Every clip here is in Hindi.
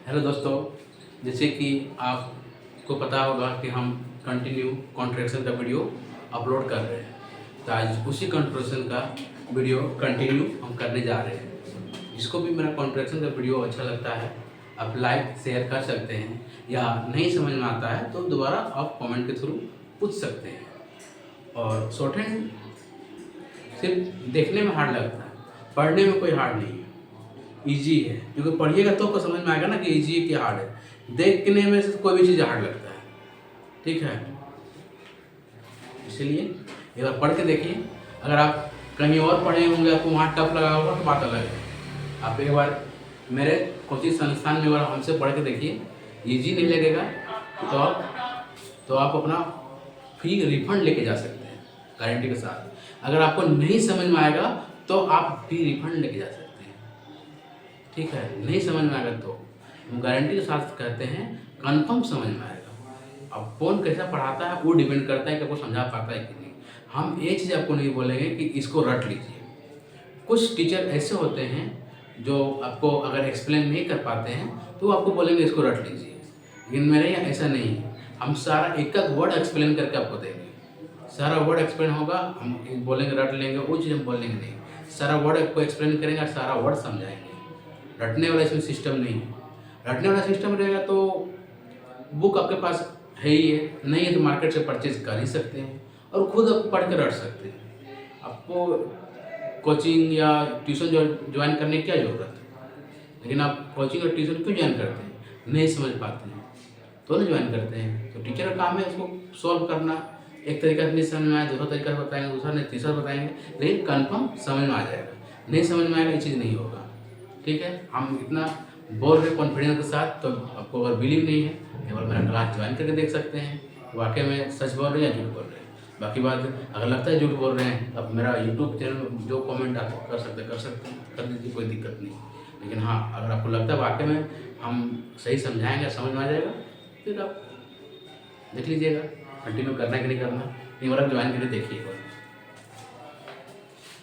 हेलो दोस्तों, जैसे कि आपको पता होगा कि हम कंटिन्यू कॉन्ट्रैक्शन का वीडियो अपलोड कर रहे हैं। तो आज उसी कॉन्ट्रैक्शन का वीडियो कंटिन्यू हम करने जा रहे हैं। जिसको भी मेरा कॉन्ट्रैक्शन का वीडियो अच्छा लगता है आप लाइक शेयर कर सकते हैं, या नहीं समझ में आता है तो दोबारा आप कमेंट के थ्रू पूछ सकते हैं। और शॉर्ट हैंड सिर्फ देखने में हार्ड लगता है, पढ़ने में कोई हार्ड नहीं है, इजी है। क्योंकि पढ़िएगा तो आपको समझ में आएगा ना कि इजी है कि हार्ड है। देखने में से कोई भी चीज़ हार्ड लगता है, ठीक है। इसलिए एक बार पढ़ के देखिए। अगर आप कहीं और पढ़े होंगे, आपको वहाँ टफ लगा होगा तो बात अलग है। आप एक बार मेरे कोचिंग संस्थान में एक बार हमसे पढ़ के देखिए, इजी नहीं लगेगा तो आप अपना फी रिफंड लेके जा सकते हैं गारंटी के साथ। अगर आपको नहीं समझ में आएगा तो आप फी रिफंड लेके जा सकते हैं, ठीक है। नहीं समझ में आएगा तो हम गारंटी के साथ कहते हैं कंफर्म समझ में आएगा। अब कौन कैसा पढ़ाता है वो डिपेंड करता है कि आपको समझा पाता है कि नहीं। हम ये चीज़ आपको नहीं बोलेंगे कि इसको रट लीजिए। कुछ टीचर ऐसे होते हैं जो आपको अगर एक्सप्लेन नहीं कर पाते हैं तो वो आपको बोलेंगे इसको रट लीजिए, लेकिन मेरे यहाँ ऐसा नहीं है। हम सारा एक एक वर्ड एक्सप्लेन करके आपको देंगे। सारा वर्ड एक्सप्लेन होगा, हम बोलेंगे रट लेंगे वो चीज़ हम बोलेंगे नहीं। सारा वर्ड आपको एक्सप्लेन करेंगे और सारा वर्ड समझाएंगे। रटने वाला इसमें सिस्टम नहीं है। रटने वाला सिस्टम रहेगा तो बुक आपके पास है ही है, नहीं है तो मार्केट से परचेज कर ही सकते हैं और खुद आप पढ़ के रट सकते हैं। आपको कोचिंग या ट्यूशन ज्वाइन करने की क्या ज़रूरत है। लेकिन आप कोचिंग और ट्यूशन क्यों ज्वाइन करते हैं? नहीं समझ पाते हैं तो नहीं ज्वाइन करते हैं। तो टीचर का काम है उसको सॉल्व करना। एक तरीका से नहीं समझ में आया, दूसरा तरीका बताएंगे, दूसरा नहीं तीसरा बताएंगे, लेकिन कन्फर्म समझ में आ जाएगा। नहीं समझ में आएगा ये चीज़ नहीं होगा, ठीक है। हम इतना बोल रहे कॉन्फिडेंस के साथ, तो आपको अगर बिलीव नहीं है एक बार मेरा क्लास ज्वाइन करके देख सकते हैं वाकई में सच बोल रहे हैं या झूठ बोल रहे हैं। बाकी बात अगर लगता है झूठ बोल रहे हैं, अब मेरा यूट्यूब चैनल में जो कमेंट आप कर सकते हैं कर दीजिए, कोई दिक्कत नहीं। लेकिन हाँ, अगर आपको लगता है वाकई में हम सही समझाएंगे, समझ में आ जाएगा, फिर आप देख लीजिएगा कंटिन्यू करना है कि नहीं करना। एक बार आप ज्वाइन करके देखिएगा।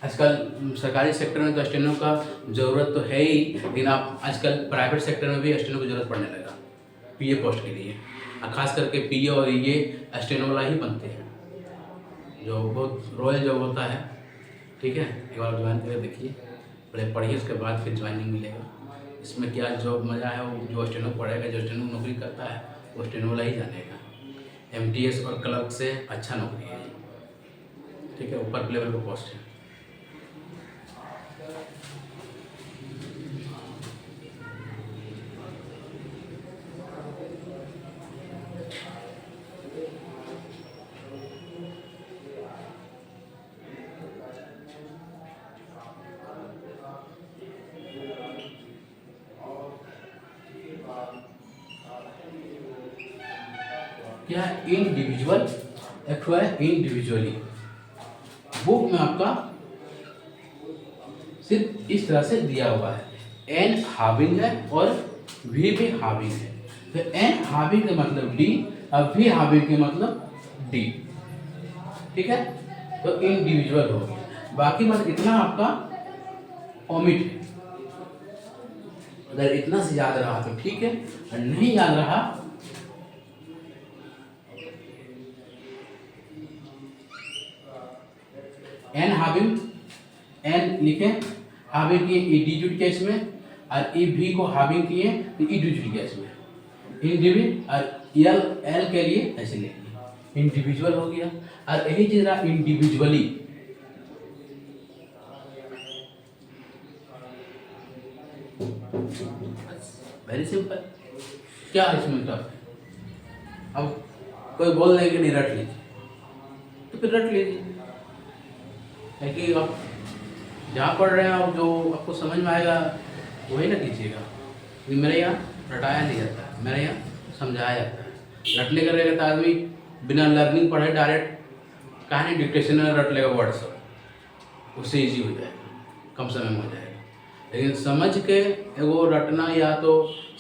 आजकल सरकारी सेक्टर में तो स्टेनो का ज़रूरत तो है ही, लेकिन आप आजकल प्राइवेट सेक्टर में भी स्टेनो की ज़रूरत पड़ने लगा पीए पोस्ट के लिए। और ख़ास करके पीए और ये स्टेनो वाला ही बनते हैं, जो बहुत रॉयल जॉब होता है, ठीक है। एक बार ज्वाइन करके देखिए, पहले पढ़िए, उसके बाद फिर ज्वाइनिंग मिलेगा। इसमें क्या जो मज़ा है वो जो स्टेनो पढ़ेगा, जो स्टेनो नौकरी करता है वो स्टेनो वाला ही जानेगा। एमटीएस और क्लर्क से अच्छा नौकरी है, ठीक है, ऊपर लेवल का पोस्ट है। क्या है इंडिविजुअल, एक है इंडिविजुअली। बुक में आपका सिर्फ इस तरह से दिया हुआ है, एन हाविंग है और वी भी हाविंग है। तो एन हाविंग का मतलब डी और वी हाविंग के मतलब डी, ठीक है। तो इंडिविजुअल हो गया। बाकी बस इतना आपका ओमिट है। अगर इतना से याद रहा तो ठीक है, और नहीं याद रहा एन हाविंग, एन लिखे हाविंग किए इंडिविजुअल केस में, और ई भी को हाविंग किए तो इंडिविजुअल केस में। इंडिविजुअल और एल एल के लिए ऐसे लिखिए, इंडिविजुअल हो गया। और यही चीज रहा इंडिविजुअली, वेरी सिंपल। क्या इसमें टफ है? अब कोई बोल रहे कि नहीं रट लीजिए, तो फिर रट लीजिए। है कि आप जहाँ पढ़ रहे हैं और जो आपको समझ में आएगा वही ना कीजिएगा। मेरे यहाँ रटाया नहीं जाता है, मेरे यहाँ समझाया जाता है। रटने का रहेगा तो आदमी बिना लर्निंग पढ़े डायरेक्ट कहानी डिक्टेशन में रट लेगा वर्ड सब, उससे ईजी हो जाएगा, कम समय में हो जाएगा। लेकिन समझ के एगो रटना, या तो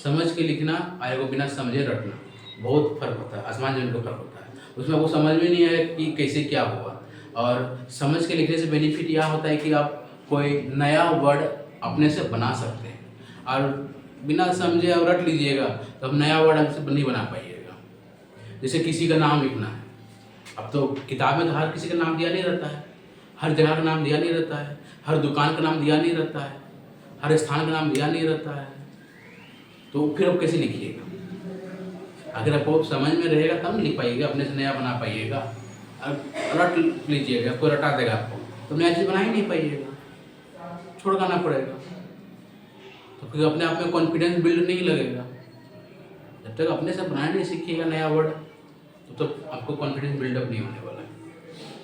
समझ के लिखना और एगो बिना समझे रटना, बहुत फर्क होता है, आसमान जमीन का फर्क होता है। उसमें वो समझ में नहीं आया कि कैसे क्या हुआ। और समझ के लिखने से बेनिफिट यह होता है कि आप कोई नया वर्ड अपने से बना सकते हैं। और बिना समझे और रट लीजिएगा तो अब नया वर्ड हमसे नहीं बना पाइएगा। जैसे किसी का नाम लिखना है, अब तो किताब में तो हर किसी का नाम दिया नहीं रहता है, हर जगह का नाम दिया नहीं रहता है, हर दुकान का नाम दिया नहीं रहता है, हर स्थान का नाम दिया नहीं रहता है, तो फिर आप कैसे लिखिएगा? अगर आपको समझ में रहेगा तब नहीं लिख पाइएगा, अपने से नया बना पाइएगा। और रट लीजिएगा, कोई रटा देगा आपको तो नया चीज़ बना ही नहीं पाइएगा, छोड़ करना पड़ेगा। तो फिर अपने आप में कॉन्फिडेंस बिल्ड नहीं लगेगा। जब तक अपने से बनाना नहीं सीखिएगा नया वर्ड तो आपको कॉन्फिडेंस बिल्डअप नहीं होने वाला है।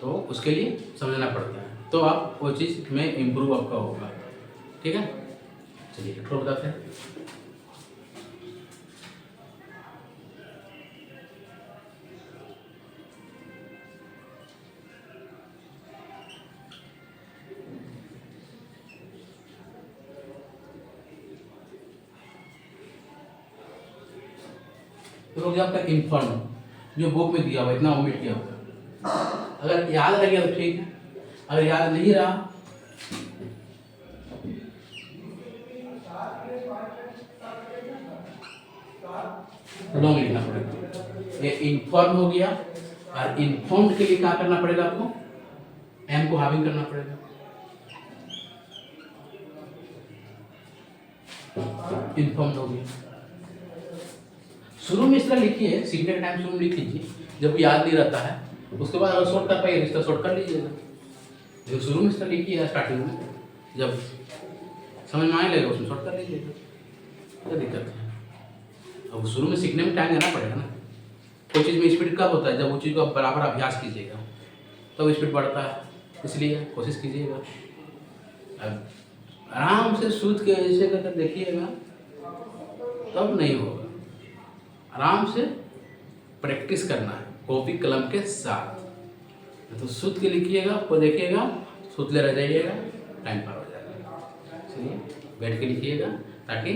तो उसके लिए समझना पड़ता है, तो आप वो चीज़ में इम्प्रूव आपका होगा। ठीक है, चलिए थोड़ा बताते हैं। तो हो गया आपका इन्फॉर्म, जो बुक में दिया हुआ इतना ओमिट किया हुआ। अगर याद रह गया तो ठीक है, अगर याद नहीं रहा तो लॉन्ग लिखना पड़ेगा। ये इन्फॉर्म हो गया, और इन्फॉर्म्ड के लिए क्या करना पड़ेगा आपको? एम को हाविंग करना पड़ेगा। इन्फॉर्म्ड हो गया। शुरू में इस तरह लिखिए, सीखने के टाइम शुरू में लिख लीजिए, जब याद नहीं रहता है उसके बाद अगर शॉर्ट कर पाइए इसका शॉर्ट कर लीजिएगा। जो शुरू में इस तरह लिखिए स्टार्टिंग में, जब समझ में आने लगेगा उसमें शॉर्ट कर लीजिएगा, क्या दिक्कत है? अब शुरू में सीखने में टाइम देना पड़ेगा ना। कोई चीज़ में स्पीड कब होता है? जब वो चीज़ को आप बराबर अभ्यास कीजिएगा तब तो स्पीड बढ़ता है, इसलिए कोशिश कीजिएगा। अब आराम से सूद के ऐसे करके देखिएगा तब नहीं होगा। आराम से प्रैक्टिस करना है कॉपी कलम के साथ। तो सूद के लिखिएगा, आपको देखिएगा सूद ले रह जाइएगा, टाइम पार हो जाएगा। चलिए बैठ के लिखिएगा, ताकि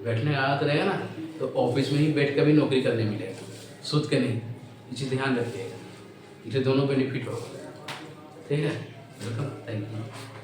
बैठने का आदत रहेगा ना तो ऑफिस में ही बैठ कर भी नौकरी करने मिलेगा, सूद के नहीं। ये चीज़ ध्यान रखिएगा, इससे दोनों बेनिफिट होगा। ठीक है, वेलकम, थैंक यू।